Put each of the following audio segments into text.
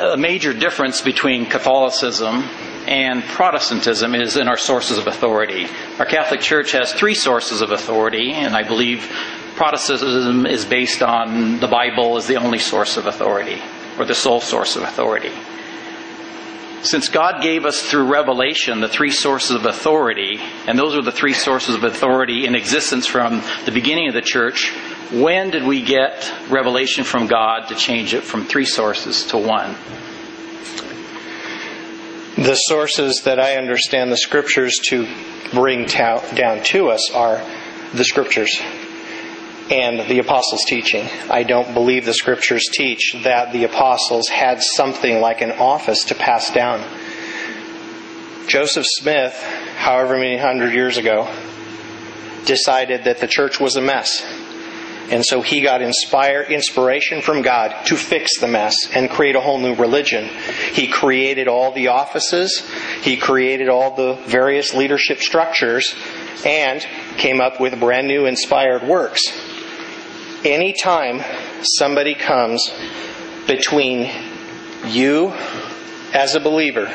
a major difference between Catholicism and Protestantism is in our sources of authority. Our Catholic Church has 3 sources of authority, and I believe Protestantism is based on the Bible as the only source of authority, or the sole source of authority. Since God gave us through Revelation the 3 sources of authority, and those are the 3 sources of authority in existence from the beginning of the church, when did we get revelation from God to change it from 3 sources to 1? The sources that I understand the Scriptures to bring down to us are the Scriptures and the Apostles' teaching. I don't believe the Scriptures teach that the Apostles had something like an office to pass down. Joseph Smith, however many hundred years ago, decided that the church was a mess. And so he got inspiration from God to fix the mess and create a whole new religion. He created all the offices. He created all the various leadership structures and came up with brand new inspired works. Anytime somebody comes between you as a believer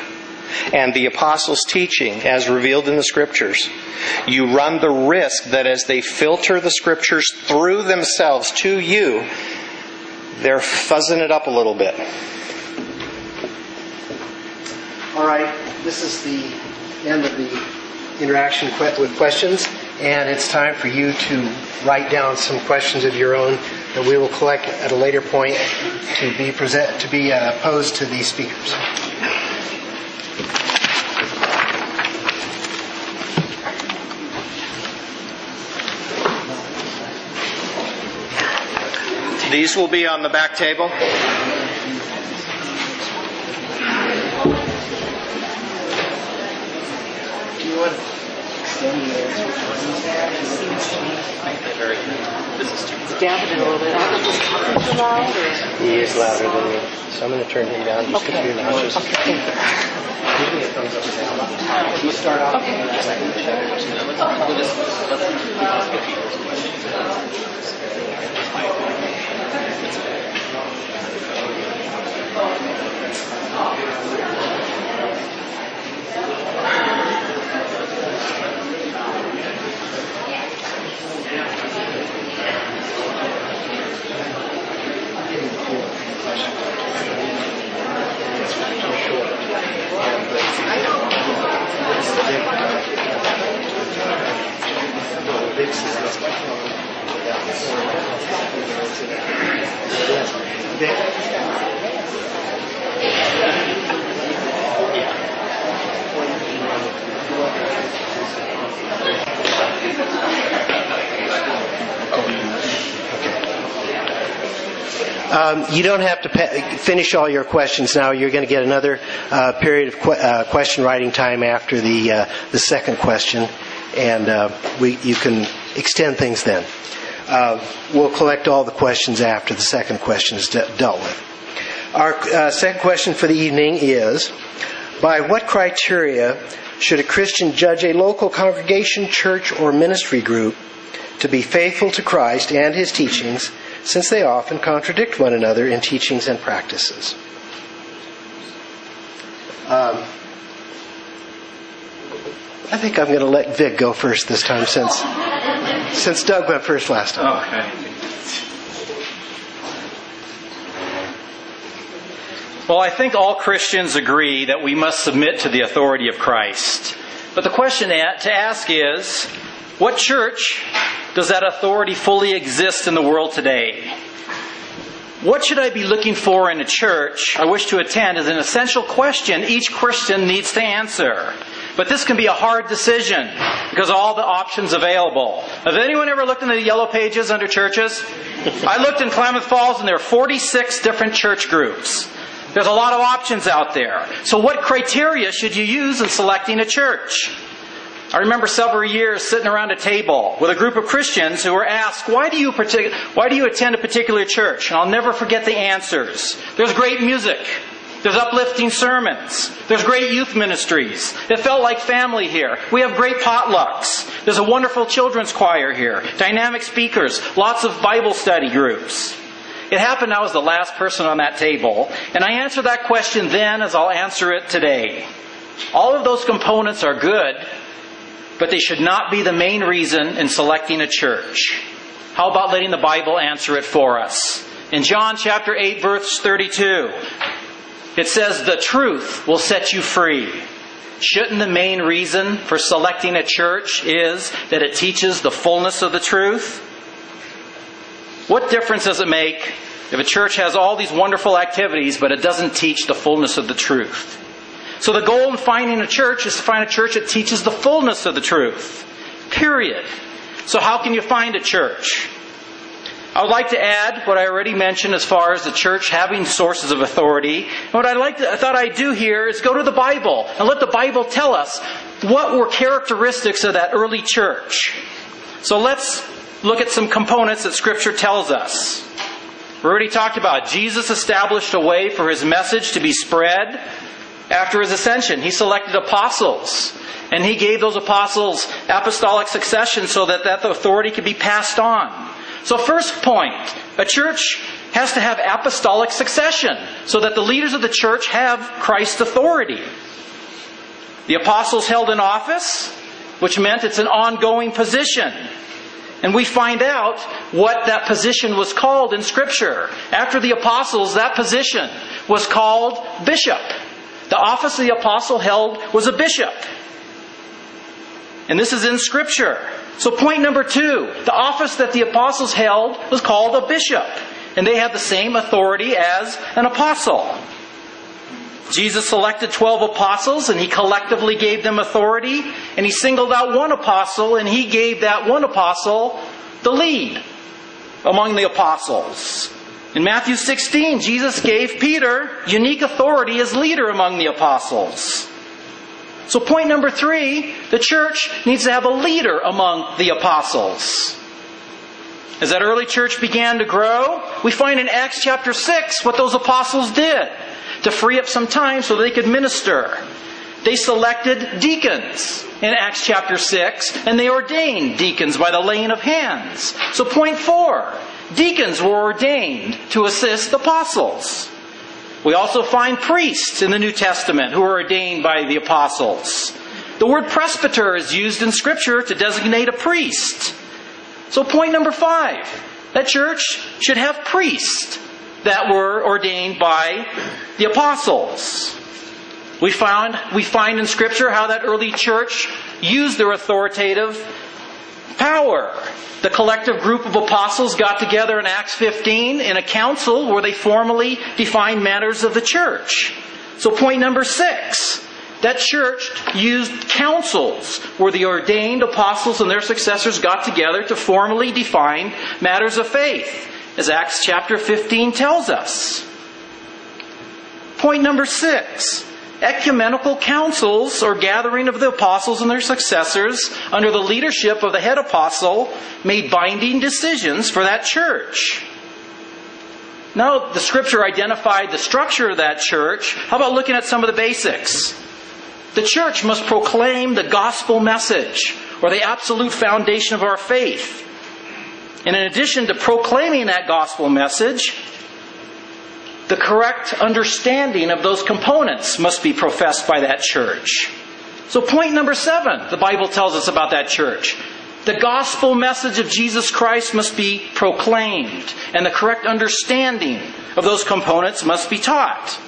and the Apostles' teaching as revealed in the Scriptures, you run the risk that as they filter the Scriptures through themselves to you, they're fuzzing it up a little bit. All right, this is the end of the interaction with questions, and it's time for you to write down some questions of your own that we will collect at a later point to be posed to these speakers. These will be on the back table. Do you want to extend the answer? Dampen it a little bit. I'm just talking too loud. He is louder than me, so I'm going to turn him down just a few notches. Give me a thumbs up and down. You start off. You don't have to finish all your questions now. You're going to get another period of question writing time after the second question, and you can extend things then. We'll collect all the questions after the second question is dealt with. Our second question for the evening is, by what criteria should a Christian judge a local congregation, church, or ministry group to be faithful to Christ and His teachings, since they often contradict one another in teachings and practices? I think I'm going to let Vic go first this time, since Doug went first last time. Okay. Well, I think all Christians agree that we must submit to the authority of Christ. But the question to ask is, what church does that authority fully exist in the world today? What should I be looking for in a church I wish to attend is an essential question each Christian needs to answer. But this can be a hard decision because of all the options available. Has anyone ever looked in the yellow pages under churches? I looked in Klamath Falls and there are 46 different church groups. There's a lot of options out there. So what criteria should you use in selecting a church? I remember several years sitting around a table with a group of Christians who were asked, why do you attend a particular church? And I'll never forget the answers. There's great music. There's uplifting sermons. There's great youth ministries. It felt like family here. We have great potlucks. There's a wonderful children's choir here. Dynamic speakers. Lots of Bible study groups. It happened I was the last person on that table, and I answered that question then as I'll answer it today. All of those components are good, but they should not be the main reason in selecting a church. How about letting the Bible answer it for us? In John chapter 8, verse 32, it says, "The truth will set you free." Shouldn't the main reason for selecting a church is that it teaches the fullness of the truth? What difference does it make if a church has all these wonderful activities, but it doesn't teach the fullness of the truth? So the goal in finding a church is to find a church that teaches the fullness of the truth. Period. So how can you find a church? I would like to add what I already mentioned as far as the church having sources of authority. And what I thought I'd do here is go to the Bible and let the Bible tell us what were characteristics of that early church. So let's look at some components that Scripture tells us. We already talked about Jesus established a way for His message to be spread after His ascension. He selected apostles, and He gave those apostles apostolic succession so that that authority could be passed on. So first point, a church has to have apostolic succession so that the leaders of the church have Christ's authority. The apostles held an office, which meant it's an ongoing position. And we find out what that position was called in Scripture. After the apostles, that position was called bishop. The office of the apostle held was a bishop. And this is in Scripture. So point number 2, the office that the apostles held was called a bishop. And they had the same authority as an apostle. Jesus selected 12 apostles and He collectively gave them authority. And He singled out one apostle and He gave that one apostle the lead among the apostles. In Matthew 16, Jesus gave Peter unique authority as leader among the apostles. So point number 3, the church needs to have a leader among the apostles. As that early church began to grow, we find in Acts chapter 6 what those apostles did to free up some time so they could minister. They selected deacons in Acts chapter 6, and they ordained deacons by the laying of hands. So point 4, deacons were ordained to assist apostles. We also find priests in the New Testament who are ordained by the apostles. The word presbyter is used in Scripture to designate a priest. So point number 5, that church should have priests that were ordained by the apostles. We find in Scripture how that early church used their authoritative power. The collective group of apostles got together in Acts 15 in a council where they formally defined matters of the church. So point number 6, that church used councils where the ordained apostles and their successors got together to formally define matters of faith, as Acts chapter 15 tells us. Point number 6, ecumenical councils or gathering of the apostles and their successors under the leadership of the head apostle made binding decisions for that church. Now the Scripture identified the structure of that church. How about looking at some of the basics? The church must proclaim the gospel message or the absolute foundation of our faith. And in addition to proclaiming that gospel message, the correct understanding of those components must be professed by that church. So point number 7, the Bible tells us about that church. The gospel message of Jesus Christ must be proclaimed, and the correct understanding of those components must be taught.